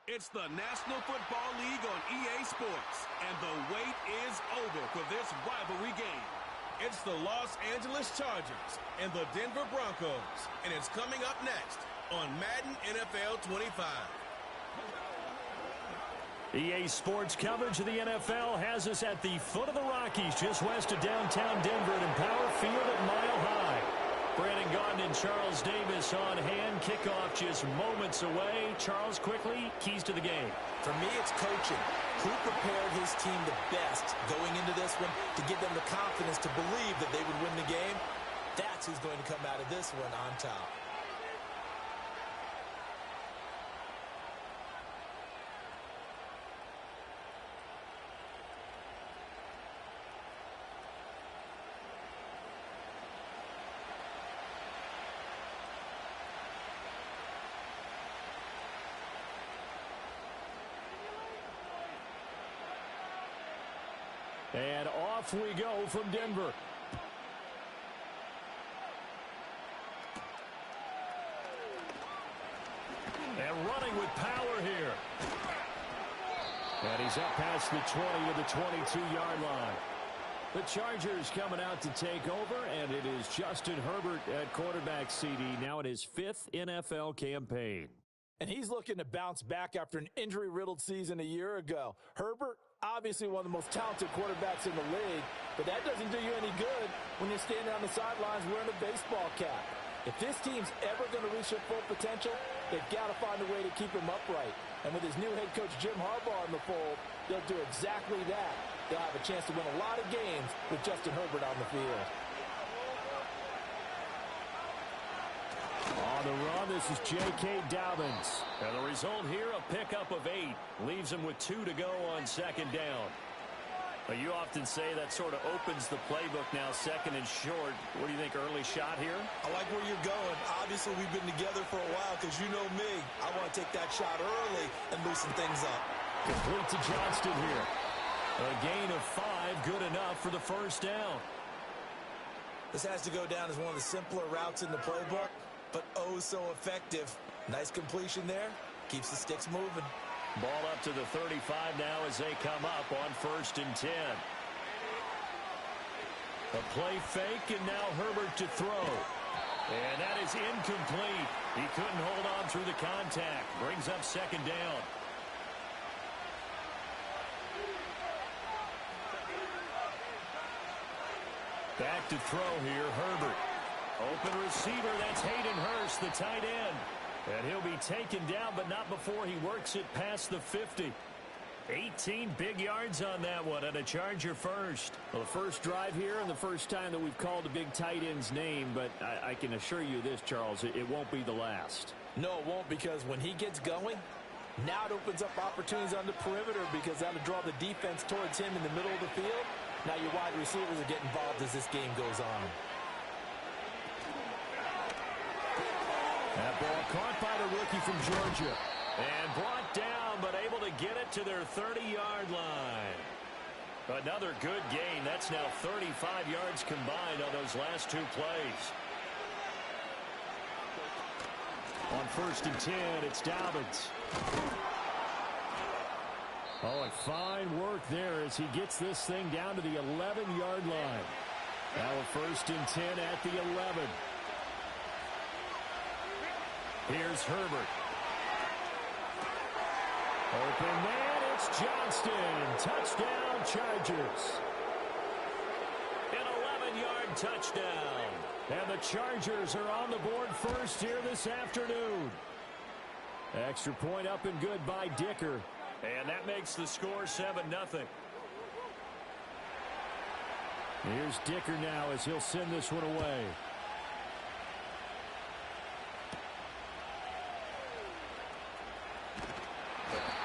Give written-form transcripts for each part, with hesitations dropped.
It's the National Football League on EA Sports, and the wait is over for this rivalry game. It's the Los Angeles Chargers and the Denver Broncos, and it's coming up next on Madden NFL 25. EA Sports coverage of the NFL has us at the foot of the Rockies, just west of downtown Denver at Empower Field at Mile High. Brandon Gaudin and Charles Davis on hand. Kickoff just moments away. Charles, quickly, keys to the game. For me, it's coaching. Who prepared his team the best going into this one to give them the confidence to believe that they would win the game? That's who's going to come out of this one on top. And off we go from Denver. And running with power here. And he's up past the 20 to the 22-yard line. The Chargers coming out to take over, and it is Justin Herbert at quarterback CD, now in his 5th NFL campaign. And he's looking to bounce back after an injury-riddled season a year ago. Herbert, obviously one of the most talented quarterbacks in the league, but that doesn't do you any good when you're standing on the sidelines wearing a baseball cap. If this team's ever going to reach their full potential, they've got to find a way to keep him upright. And with his new head coach, Jim Harbaugh, in the fold, they'll do exactly that. They'll have a chance to win a lot of games with Justin Herbert on the field. On the run, this is J.K. Dobbins. And the result here, a pickup of 8. Leaves him with 2 to go on second down. But you often say that sort of opens the playbook now, second and short. What do you think, early shot here? I like where you're going. Obviously, we've been together for a while because you know me. I want to take that shot early and loosen things up. Complete to Johnston here. A gain of 5, good enough for the first down. This has to go down as one of the simpler routes in the playbook, but oh so effective. Nice completion there. Keeps the sticks moving. Ball up to the 35 now as they come up on 1st and 10. A play fake, and now Herbert to throw. And that is incomplete. He couldn't hold on through the contact. Brings up second down. Back to throw here, Herbert. Open receiver, that's Hayden Hurst, the tight end. And he'll be taken down, but not before he works it past the 50. 18 big yards on that one, and a Charger first. Well, the first drive here and the first time that we've called a big tight end's name, but I can assure you this, Charles, it won't be the last. No, it won't, because when he gets going, now it opens up opportunities on the perimeter because that'll draw the defense towards him in the middle of the field. Now your wide receivers are getting involved as this game goes on. That ball caught by the rookie from Georgia. And brought down, but able to get it to their 30-yard line. Another good gain. That's now 35 yards combined on those last 2 plays. On 1st and 10, it's Dobbins. Oh, and fine work there as he gets this thing down to the 11-yard line. Now a 1st and 10 at the 11. Here's Herbert. Open man, it's Johnston. Touchdown, Chargers. An 11-yard touchdown. And the Chargers are on the board first here this afternoon. Extra point up and good by Dicker. And that makes the score 7-0. Here's Dicker now as he'll send this one away.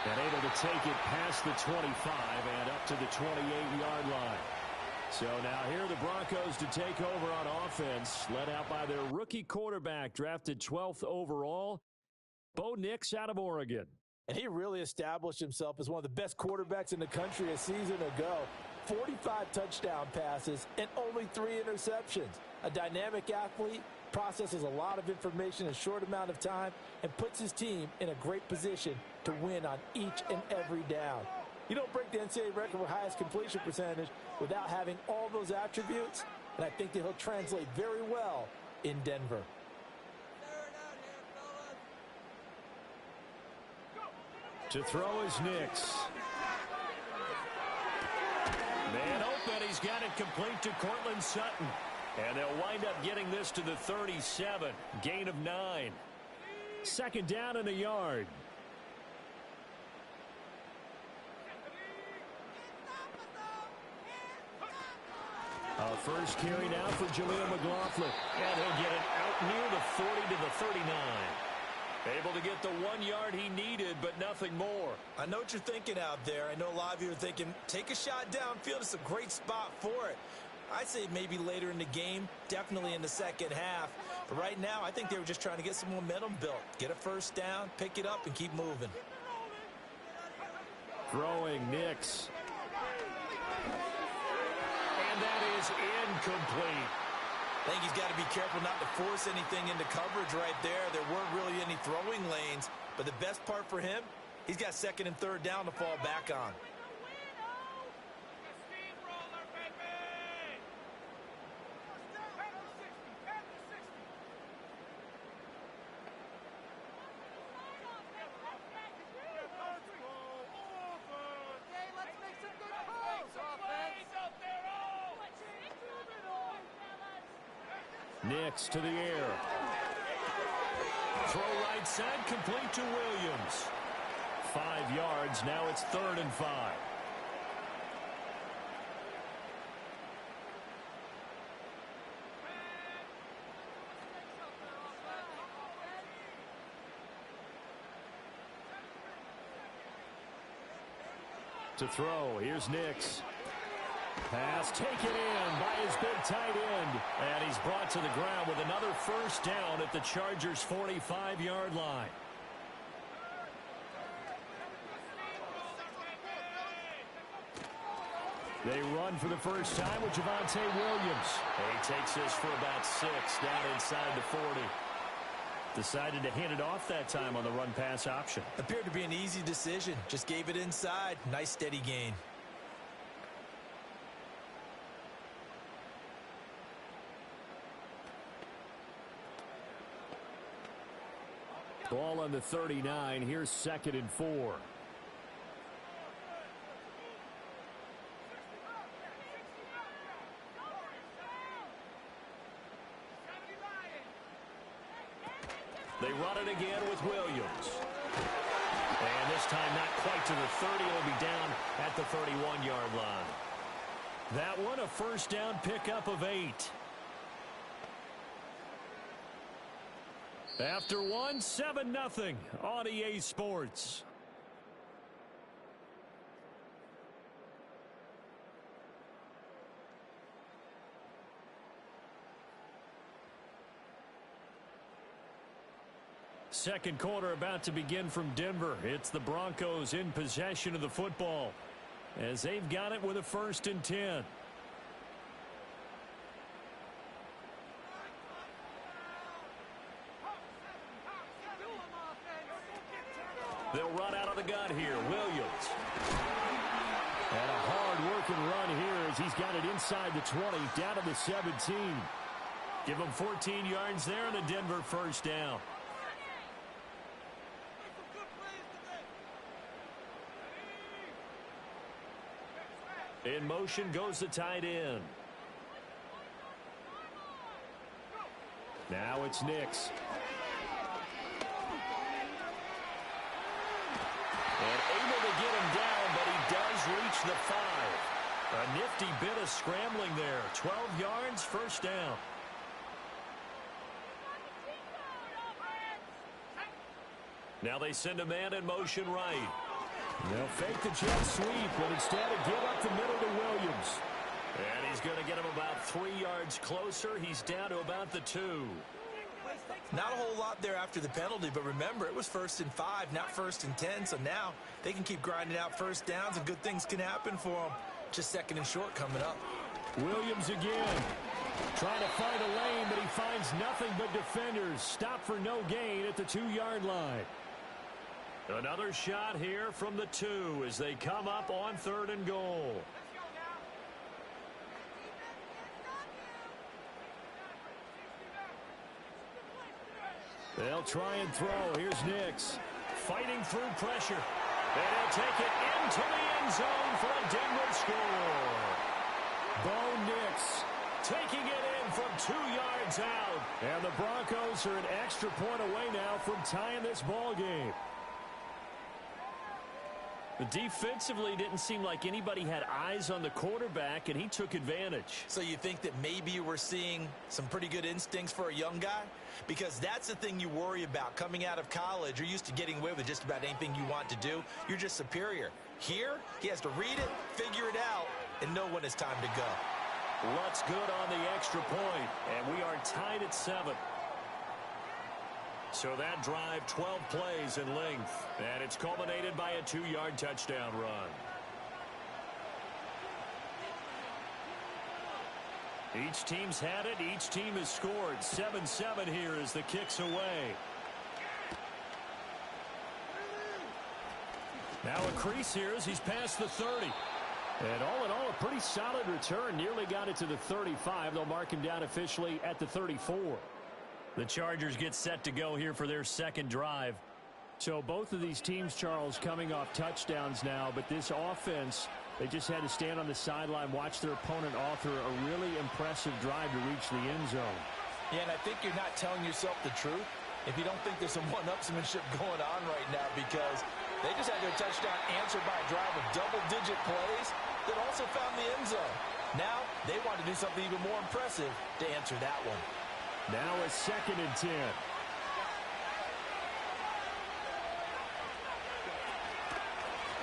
And able to take it past the 25 and up to the 28-yard line. So now here are the Broncos to take over on offense, led out by their rookie quarterback, drafted 12th overall, Bo Nix out of Oregon. And he really established himself as one of the best quarterbacks in the country a season ago. 45 touchdown passes and only 3 interceptions. A dynamic athlete processes a lot of information in a short amount of time and puts his team in a great position to win on each and every down. You don't break the NCAA record for highest completion percentage without having all those attributes, and I think that he'll translate very well in Denver. To throw is Nix. Man open, he's got it complete to Cortland Sutton. And they'll wind up getting this to the 37. Gain of 9. Second down and a yard. A first carry now for Jaleel McLaughlin. And he'll get it out near the 40 to the 39. Able to get the 1 yard he needed, but nothing more. I know what you're thinking out there. I know a lot of you are thinking, take a shot downfield. It's a great spot for it. I'd say maybe later in the game, definitely in the second half. But right now, I think they were just trying to get some momentum built. Get a first down, pick it up, and keep moving. Throwing Nix. And that is incomplete. I think he's got to be careful not to force anything into coverage right there. There weren't really any throwing lanes. But the best part for him, he's got second and third down to fall back on. Nix to the air. Throw right side, complete to Williams. 5 yards, now it's 3rd and 5. To throw, here's Nix. Pass taken in by his big tight end. And he's brought to the ground with another first down at the Chargers' 45-yard line. They run for the first time with Javonte Williams. He takes this for about 6 down inside the 40. Decided to hand it off that time on the run-pass option. Appeared to be an easy decision. Just gave it inside. Nice steady gain. Ball on the 39. Here's 2nd and 4. They run it again with Williams. And this time not quite to the 30. It'll be down at the 31-yard line. That one a first down pickup of 8. After one, 7-0 on EA Sports. Second quarter about to begin from Denver. It's the Broncos in possession of the football as they've got it with a 1st and 10. They'll run out of the gun here. Williams. And a hard-working run here as he's got it inside the 20, down to the 17. Give him 14 yards there and a Denver first down. In motion goes the tight end. Now it's Nix. And able to get him down, but he does reach the 5. A nifty bit of scrambling there. 12 yards, first down. Now they send a man in motion right. They'll fake the jet sweep, but instead give up the middle to Williams. And he's going to get him about 3 yards closer. He's down to about the 2. Not a whole lot there after the penalty, but remember, it was 1st and 5, not 1st and 10, so now they can keep grinding out first downs and good things can happen for them. Just 2nd and short coming up. Williams again. Trying to find a lane, but he finds nothing but defenders. Stop for no gain at the 2-yard line. Another shot here from the 2 as they come up on 3rd and goal. They'll try and throw. Here's Nix. Fighting through pressure. And he'll take it into the end zone for a Denver score. Bo Nix taking it in from 2 yards out. And the Broncos are an extra point away now from tying this ball game. Defensively, didn't seem like anybody had eyes on the quarterback, and he took advantage. So you think that maybe we're seeing some pretty good instincts for a young guy? Because that's the thing you worry about. Coming out of college, you're used to getting away with just about anything you want to do. You're just superior. Here, he has to read it, figure it out, and know when it's time to go. What's good on the extra point, and we are tied at 7. So that drive, 12 plays in length, and it's culminated by a 2-yard touchdown run. Each team's had it. Each team has scored. 7-7 here as the kick's away. Now a crease here as he's past the 30. And all in all, a pretty solid return. Nearly got it to the 35. They'll mark him down officially at the 34. The Chargers get set to go here for their second drive. So both of these teams, Charles, coming off touchdowns now, but this offense, they just had to stand on the sideline, watch their opponent author a really impressive drive to reach the end zone. Yeah, and I think you're not telling yourself the truth if you don't think there's some one-upsmanship going on right now, because they just had their touchdown answered by a drive of double-digit plays that also found the end zone. Now they want to do something even more impressive to answer that one. Now a 2nd and 10.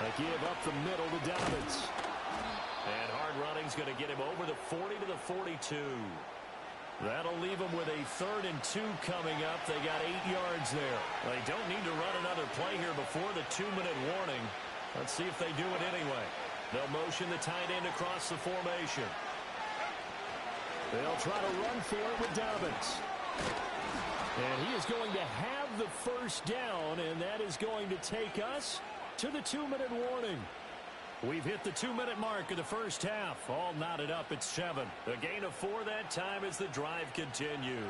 A give up the middle to Dobbins. And hard running's going to get him over the 40 to the 42. That'll leave them with a 3rd and 2 coming up. They got 8 yards there. They don't need to run another play here before the 2-minute warning. Let's see if they do it anyway. They'll motion the tight end across the formation. They'll try to run for it with Dobbins. And he is going to have the first down, and that is going to take us to the 2-minute warning. We've hit the 2-minute mark of the first half. All knotted up at 7. A gain of 4 that time as the drive continues.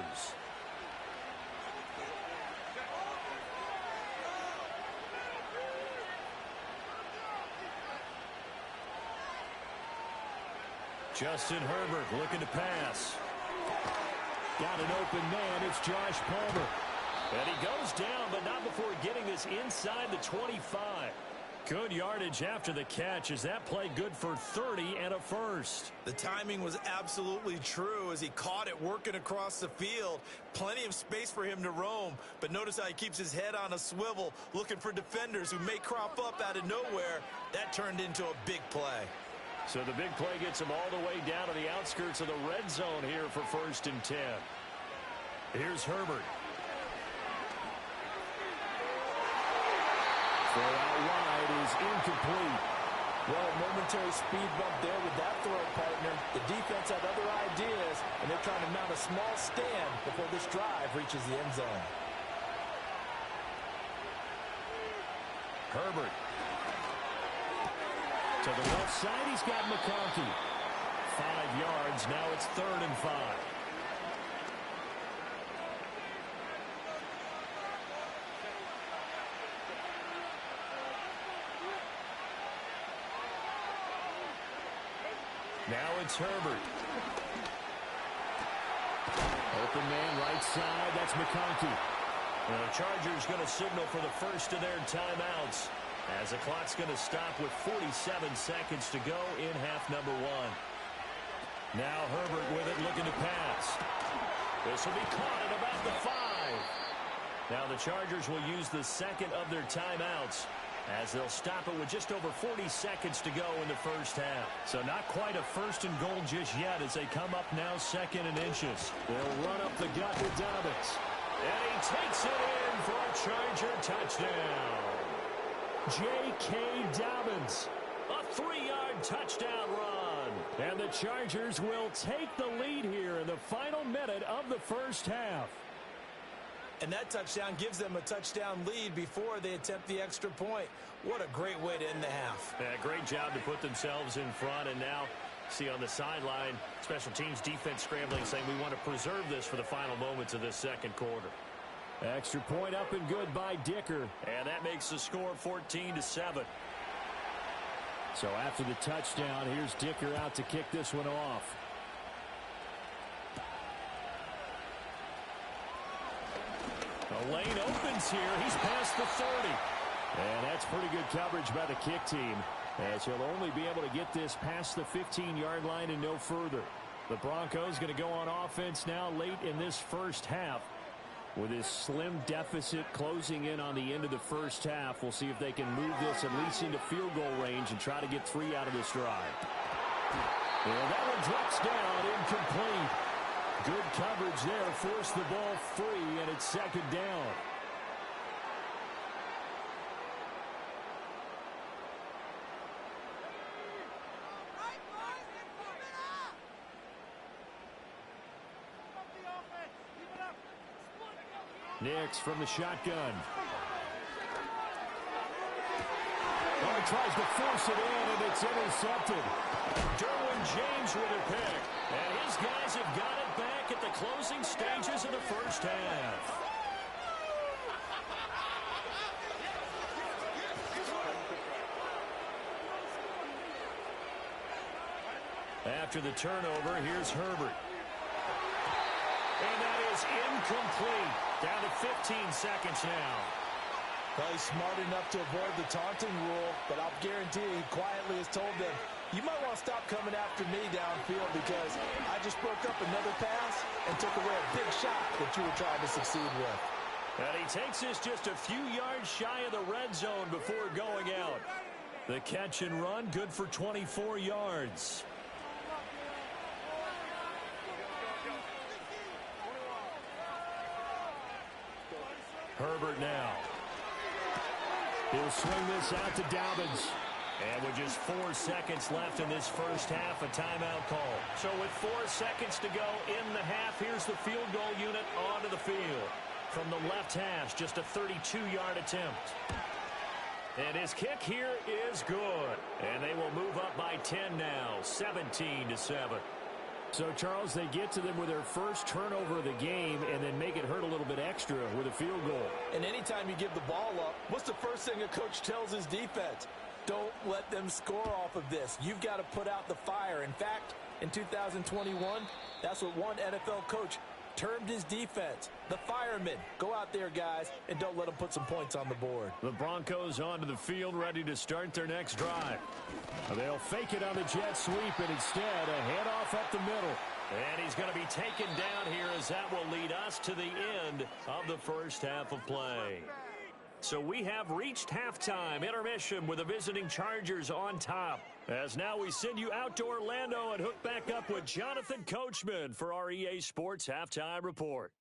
Justin Herbert looking to pass. Got an open man. It's Josh Palmer. And he goes down, but not before getting this inside the 25. Good yardage after the catch. Is that play good for 30 and a first? The timing was absolutely true as he caught it working across the field. Plenty of space for him to roam, but notice how he keeps his head on a swivel, looking for defenders who may crop up out of nowhere. That turned into a big play. So the big play gets him all the way down to the outskirts of the red zone here for 1st and 10. Here's Herbert. Throw out wide is incomplete. Well, momentary speed bump there with that throw, partner. The defense had other ideas, and they're trying to mount a small stand before this drive reaches the end zone. Herbert. To the left side, he's got McConkey. 5 yards. Now it's 3rd and 5. Now it's Herbert. Open man right side. That's McConkey. The Chargers going to signal for the first of their timeouts, as the clock's going to stop with 47 seconds to go in half number 1. Now Herbert with it, looking to pass. This will be caught at about the 5. Now the Chargers will use the second of their timeouts, as they'll stop it with just over 40 seconds to go in the first half. So not quite a 1st and goal just yet as they come up now 2nd and inches. They'll run up the gut with Dobbins. And he takes it in for a Charger touchdown. J.K. Dobbins, a 3-yard touchdown run. And the Chargers will take the lead here in the final minute of the first half. And that touchdown gives them a touchdown lead before they attempt the extra point. What a great way to end the half. Yeah, great job to put themselves in front. And now, see on the sideline, special teams defense scrambling, saying we want to preserve this for the final moments of this second quarter. Extra point up and good by Dicker. And that makes the score 14-7. So after the touchdown, here's Dicker out to kick this one off. The lane opens here. He's past the 30. And that's pretty good coverage by the kick team, as he'll only be able to get this past the 15-yard line and no further. The Broncos going to go on offense now late in this first half. With this slim deficit closing in on the end of the first half, we'll see if they can move this at least into field goal range and try to get 3 out of this drive. And that one drops down, incomplete. Good coverage there, forced the ball free, and it's second down. Nix from the shotgun. Oh, tries to force it in, and it's intercepted. Derwin James with a pick. And his guys have got it back at the closing stages of the first half. After the turnover, here's Herbert. And that is incomplete. Down to 15 seconds now. Well, he's smart enough to avoid the taunting rule, but I'll guarantee he quietly has told them, you might want to stop coming after me downfield because I just broke up another pass and took away a big shot that you were trying to succeed with. And he takes this just a few yards shy of the red zone before going out. The catch and run, good for 24 yards. Herbert now. He'll swing this out to Dobbins. And with just 4 seconds left in this first half, a timeout call. So with 4 seconds to go in the half, here's the field goal unit onto the field. From the left hash, just a 32-yard attempt. And his kick here is good. And they will move up by 10 now, 17-7. So, Charles, they get to them with their first turnover of the game and then make it hurt a little bit extra with a field goal. And anytime you give the ball up, what's the first thing a coach tells his defense? Don't let them score off of this. You've got to put out the fire. In fact, in 2021, that's what one NFL coach termed his defense, the firemen. Go out there, guys, and don't let them put some points on the board. The Broncos onto the field, ready to start their next drive. They'll fake it on the jet sweep, and instead a handoff up the middle. And he's going to be taken down here as that will lead us to the end of the first half of play. So we have reached halftime, intermission with the visiting Chargers on top. As now we send you out to Orlando and hook back up with Jonathan Coachman for our EA Sports Halftime Report.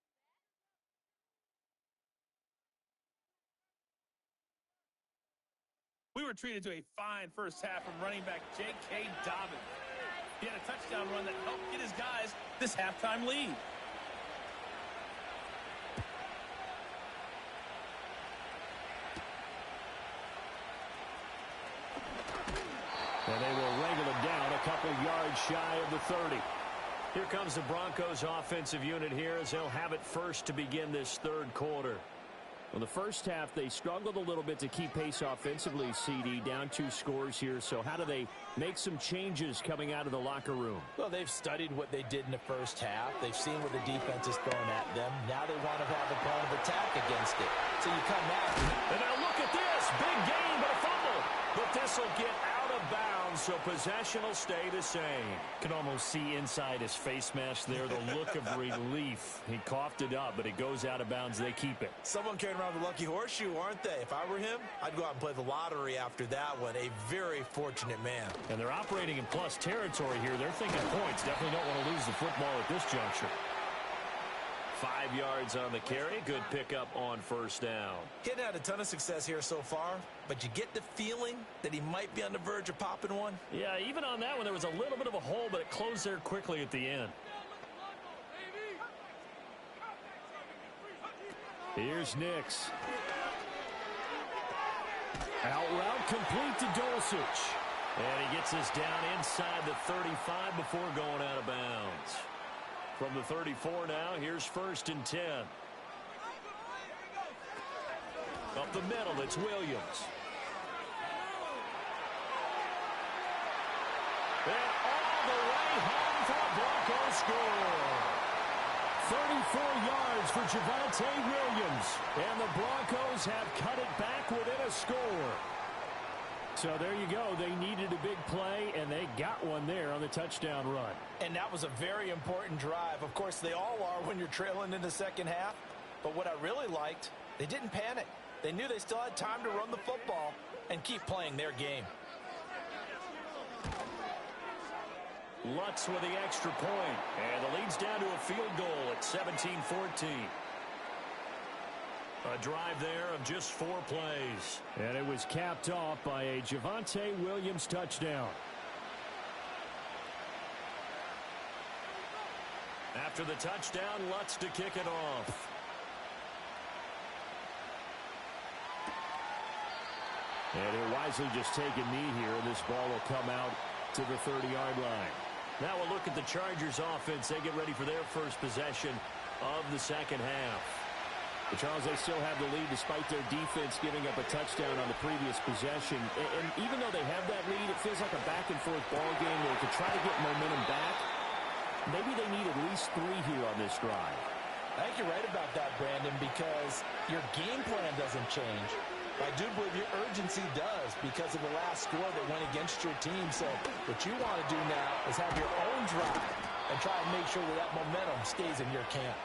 We were treated to a fine first half from running back J.K. Dobbins. He had a touchdown run that helped get his guys this halftime lead. And they will wrangle him down a couple yards shy of the 30. Here comes the Broncos offensive unit here as they'll have it first to begin this third quarter. Well, the first half, they struggled a little bit to keep pace offensively, CD, down 2 scores here. So how do they make some changes coming out of the locker room? Well, they've studied what they did in the first half. They've seen what the defense has thrown at them. Now they want to have a plan of attack against it. So you come out. And now look at this. Big gain, but a fumble. But this will get out of bounds, so possession will stay the same. Can almost see inside his face mask there, the look of relief. He coughed it up, but it goes out of bounds. They keep it. Someone carrying around the lucky horseshoe, aren't they? If I were him, I'd go out and play the lottery after that one. A very fortunate man. And they're operating in plus territory here. They're thinking points. Definitely don't want to lose the football at this juncture. 5 yards on the carry. Good pickup on first down. He hadn't had a ton of success here so far, but you get the feeling that he might be on the verge of popping one. Yeah, even on that one, there was a little bit of a hole, but it closed there quickly at the end. Here's Nix. Out route complete to Dulcich. And he gets us down inside the 35 before going out of bounds. From the 34 now, here's 1st and 10. Up the middle, it's Williams. And all the way home for a Broncos score. 34 yards for Javonte Williams. And the Broncos have cut it back within a score. So there you go. They needed a big play, and they got one there on the touchdown run. And that was a very important drive. Of course, they all are when you're trailing in the second half. But what I really liked, they didn't panic. They knew they still had time to run the football and keep playing their game. Lutz with the extra point. And the lead's down to a field goal at 17-14. A drive there of just 4 plays. And it was capped off by a Javonte Williams touchdown. After the touchdown, Lutz to kick it off. And he'll wisely just take a knee here, and this ball will come out to the 30-yard line. Now we'll look at the Chargers offense. They get ready for their first possession of the second half. But Charles, they still have the lead despite their defense giving up a touchdown on the previous possession. And even though they have that lead, it feels like a back-and-forth ball game where to try to get momentum back, maybe they need at least 3 here on this drive. I think you're right about that, Brandon, because your game plan doesn't change. I do believe your urgency does because of the last score that went against your team. So what you want to do now is have your own drive and try and make sure that that momentum stays in your camp.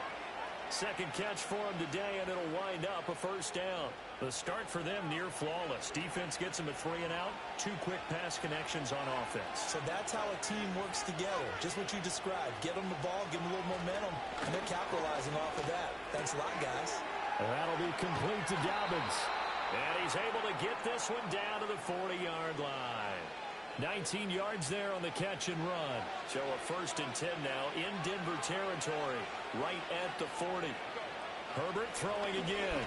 Second catch for him today, and it'll wind up a first down. The start for them near flawless. Defense gets them a 3 and out. 2 quick pass connections on offense. So that's how a team works together. Just what you described. Get them the ball, give them a little momentum, and they're capitalizing off of that. Thanks a lot, guys. And that'll be complete to Dobbins. And he's able to get this one down to the 40-yard line. 19 yards there on the catch and run. So a 1st and 10 now in Denver territory, right at the 40. Herbert throwing again.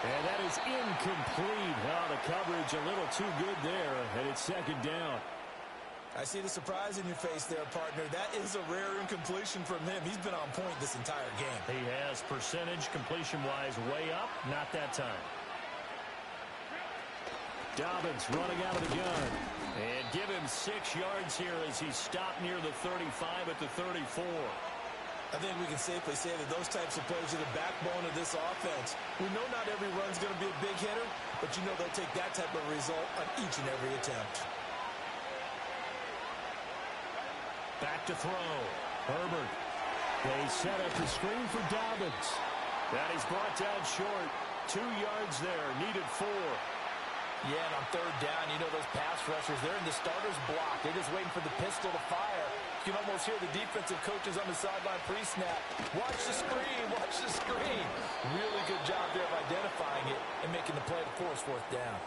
And that is incomplete. Oh, the coverage a little too good there, and it's 2nd down. I see the surprise in your face there, partner. That is a rare incompletion from him. He's been on point this entire game. He has percentage completion-wise way up. Not that time. Dobbins running out of the gun. And give him 6 yards here as he's stopped near the 35 at the 34. I think we can safely say that those types of plays are the backbone of this offense. We know not every run's going to be a big hitter, but you know they'll take that type of result on each and every attempt. Back to throw. Herbert. They set up the screen for Dobbins. That is brought down short. 2 yards there. Needed 4. Yeah, and on 3rd down, you know those pass rushers, they're in the starter's block. They're just waiting for the pistol to fire. You can almost hear the defensive coaches on the sideline pre-snap. Watch the screen, watch the screen. Really good job there of identifying it and making the play to force 4th down.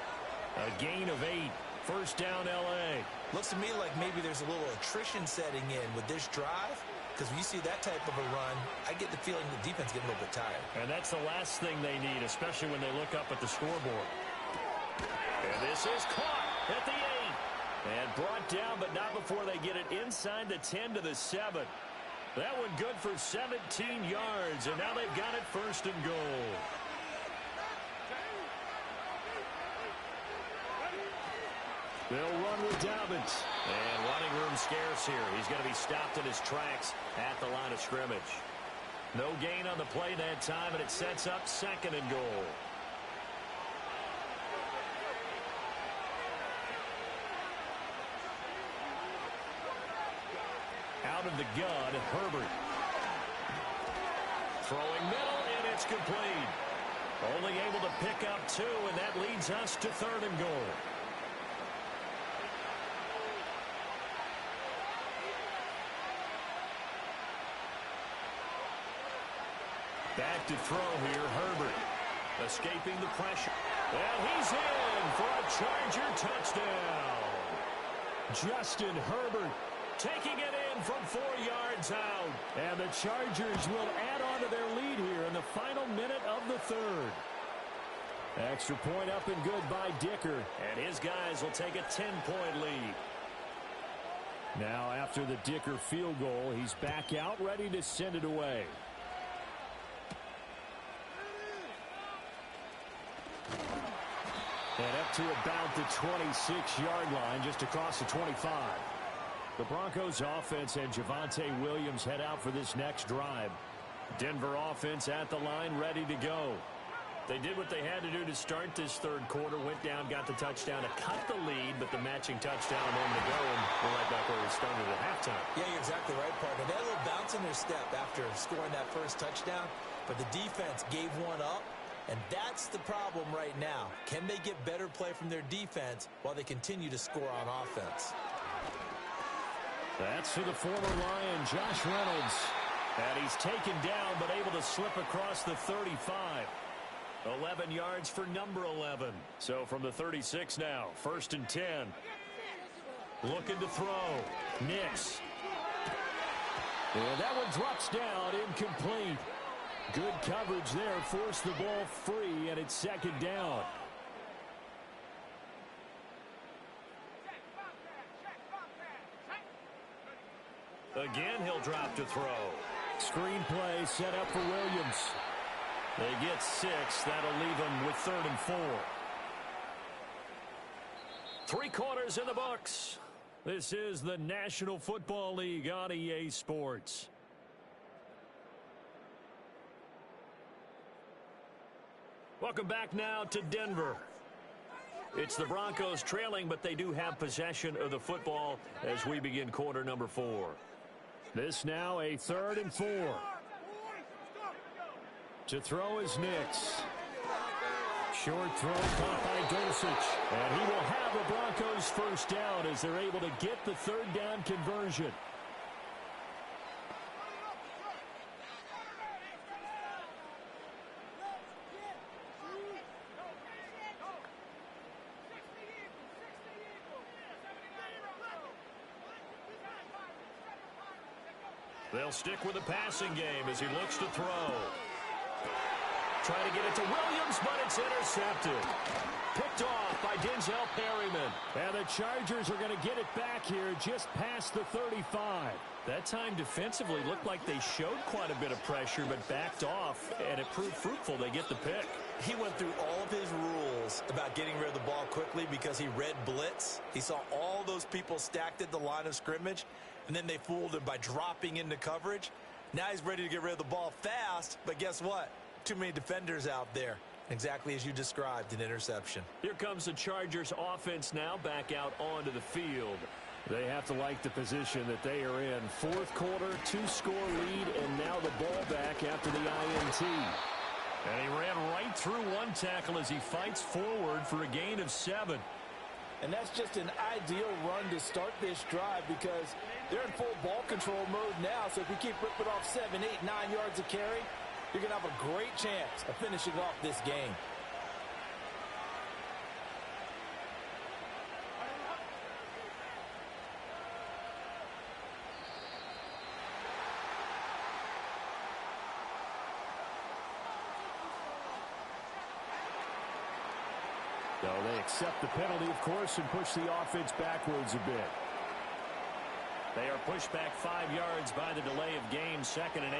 A gain of 8. 1st down, L.A. Looks to me like maybe there's a little attrition setting in with this drive. Because when you see that type of a run, I get the feeling the defense getting a little bit tired. And that's the last thing they need, especially when they look up at the scoreboard. And this is caught at the 8. And brought down, but not before they get it inside the 10 to the 7. That one good for 17 yards, and now they've got it 1st and goal. They'll run with Dobbins. And running room scarce here. He's going to be stopped in his tracks at the line of scrimmage. No gain on the play that time, and it sets up 2nd and goal. Out of the gun, Herbert. Throwing middle, and it's complete. Only able to pick up 2, and that leads us to 3rd and goal. Back to throw here, Herbert. Escaping the pressure. And he's in for a Charger touchdown. Justin Herbert taking it in from 4 yards out. And the Chargers will add on to their lead here in the final minute of the third. Extra point up and good by Dicker. And his guys will take a 10-point lead. Now after the Dicker field goal, he's back out ready to send it away. And up to about the 26-yard line, just across the 25. The Broncos offense and Javonte Williams head out for this next drive. Denver offense at the line, ready to go. They did what they had to do to start this third quarter, went down, got the touchdown to cut the lead, but the matching touchdown a moment ago, and we're right back where we started at halftime. Yeah, you're exactly right, partner. They had a little bounce in their step after scoring that first touchdown, but the defense gave one up. And that's the problem right now. Can they get better play from their defense while they continue to score on offense? That's for the former Lion, Josh Reynolds. And he's taken down, but able to slip across the 35. 11 yards for number 11. So from the 36 now, 1st and 10. Looking to throw. Nix. And that one drops down, incomplete. Good coverage there, forced the ball free, and it's 2nd down. Again, he'll drop to throw. Screen play set up for Williams. They get 6. That'll leave them with 3rd and 4. 3 quarters in the books. This is the National Football League on EA Sports. Welcome back now to Denver. It's the Broncos trailing, but they do have possession of the football as we begin quarter number 4. This now a 3rd and 4. To throw is Nix. Short throw caught by Dulcich. And he will have the Broncos first down as they're able to get the 3rd down conversion. They'll stick with the passing game as he looks to throw. Trying to get it to Williams, but it's intercepted. Picked off by Denzel Perryman. And the Chargers are going to get it back here just past the 35. That time defensively looked like they showed quite a bit of pressure, but backed off, and it proved fruitful. They get the pick. He went through all of his rules about getting rid of the ball quickly because he read blitz. He saw all those people stacked at the line of scrimmage, and then they fooled him by dropping into coverage. Now he's ready to get rid of the ball fast, but guess what? Too many defenders out there. Exactly as you described, an interception. Here comes the Chargers offense now back out onto the field. They have to like the position that they are in. 4th quarter, 2-score lead, and now the ball back after the INT. And he ran right through one tackle as he fights forward for a gain of 7. And that's just an ideal run to start this drive because they're in full ball control mode now. So if we keep ripping off 7, 8, 9 yards of carry, you're going to have a great chance of finishing off this game. So they accept the penalty, of course, and push the offense backwards a bit. They are pushed back 5 yards by the delay of game, 2nd and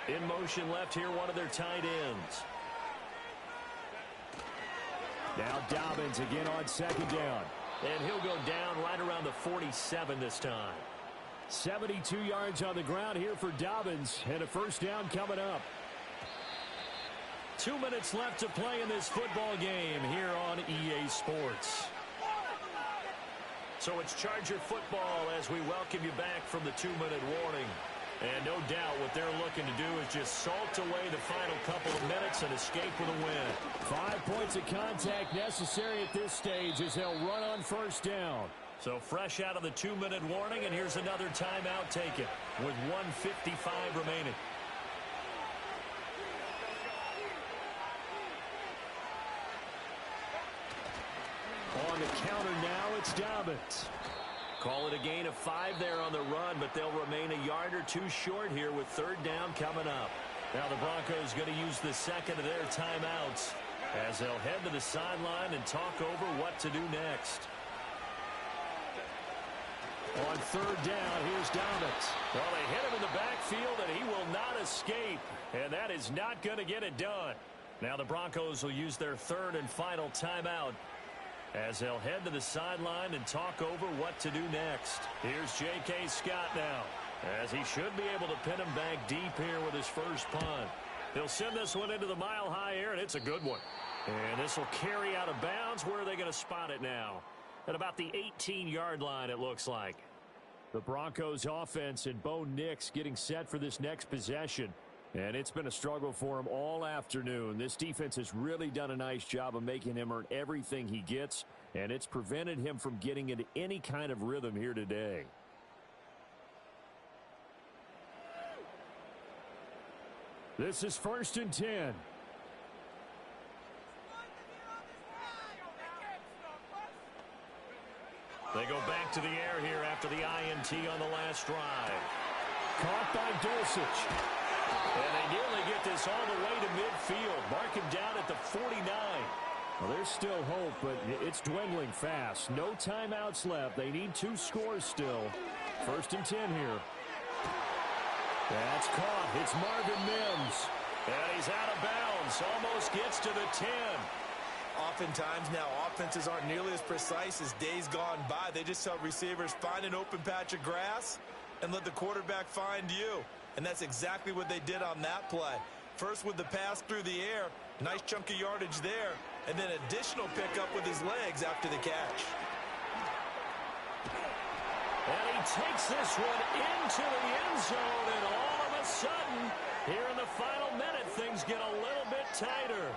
8. In motion left here, one of their tight ends. Now Dobbins again on 2nd down. And he'll go down right around the 47 this time. 72 yards on the ground here for Dobbins, and a first down coming up. 2 minutes left to play in this football game here on EA Sports. So it's Charger football as we welcome you back from the 2-minute warning. And no doubt what they're looking to do is just salt away the final couple of minutes and escape with a win. 5 points of contact necessary at this stage as they'll run on first down. So fresh out of the 2-minute warning, and here's another timeout taken with 1:55 remaining. counter now. It's Dobbins. Call it a gain of 5 there on the run, but they'll remain a yard or 2 short here with 3rd down coming up. Now the Broncos going to use the second of their timeouts as they'll head to the sideline and talk over what to do next. On 3rd down, here's Dobbins. Well, they hit him in the backfield, and he will not escape. And that is not going to get it done. Now the Broncos will use their 3rd and final timeout as they'll head to the sideline and talk over what to do next. Here's J.K. Scott now, as he should be able to pin him back deep here with his first punt. He'll send this one into the mile-high air, and it's a good one. And this will carry out of bounds. Where are they going to spot it now? At about the 18-yard line, it looks like. The Broncos offense and Bo Nix getting set for this next possession. And it's been a struggle for him all afternoon. This defense has really done a nice job of making him earn everything he gets, and it's prevented him from getting into any kind of rhythm here today. This is 1st and 10. They go back to the air here after the INT on the last drive. Caught by Dulcich. And they nearly get this all the way to midfield. Mark him down at the 49. Well, there's still hope, but it's dwindling fast. No timeouts left. They need 2 scores still. 1st and 10 here. That's caught. It's Marvin Mims. And he's out of bounds. Almost gets to the 10. Oftentimes now, offenses aren't nearly as precise as days gone by. They just tell receivers, find an open patch of grass and let the quarterback find you. And that's exactly what they did on that play. First with the pass through the air, nice chunk of yardage there, and then additional pickup with his legs after the catch. And he takes this one into the end zone, and all of a sudden, here in the final minute, things get a little bit tighter.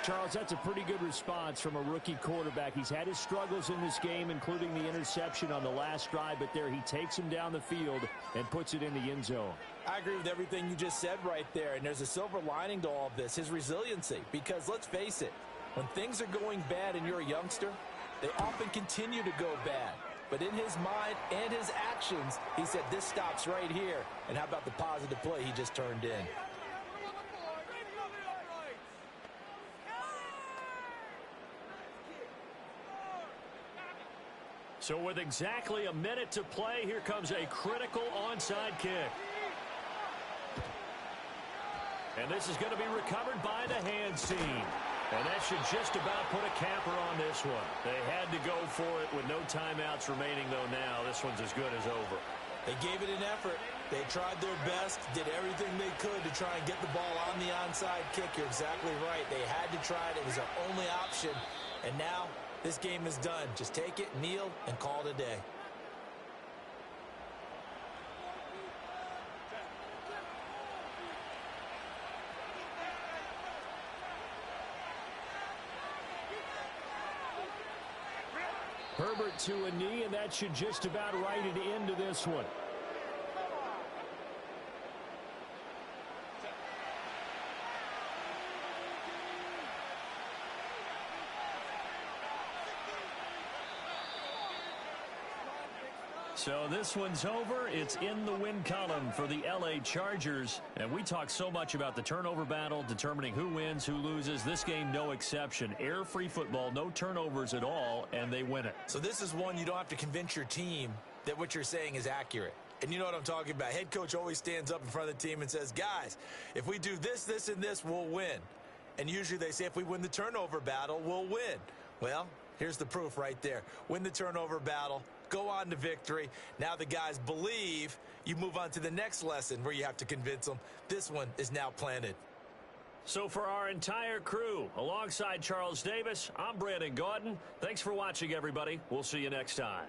Charles, that's a pretty good response from a rookie quarterback. He's had his struggles in this game, including the interception on the last drive, but there he takes him down the field and puts it in the end zone. I agree with everything you just said right there, and there's a silver lining to all of this, his resiliency. Because let's face it, when things are going bad and you're a youngster, they often continue to go bad. But in his mind and his actions, he said, this stops right here. And how about the positive play he just turned in? So with exactly a minute to play, here comes a critical onside kick. And this is going to be recovered by the hands team. And that should just about put a capper on this one. They had to go for it with no timeouts remaining, though now. This one's as good as over. They gave it an effort. They tried their best, did everything they could to try and get the ball on the onside kick. You're exactly right. They had to try it. It was their only option. And now this game is done. Just take it, kneel, and call it a day. Herbert to a knee, and that should just about write it into this one. So this one's over. It's in the win column for the L.A. Chargers. And we talk so much about the turnover battle, determining who wins, who loses. This game, no exception. Air-free football, no turnovers at all, and they win it. So this is one you don't have to convince your team that what you're saying is accurate. And you know what I'm talking about. Head coach always stands up in front of the team and says, guys, if we do this, this, and this, we'll win. And usually they say if we win the turnover battle, we'll win. Well, here's the proof right there. Win the turnover battle. Go on to victory. Now the guys believe. You move on to the next lesson where you have to convince them. This one is now planted. So for our entire crew, alongside Charles Davis, I'm Brandon Gaudin. Thanks for watching, everybody. We'll see you next time.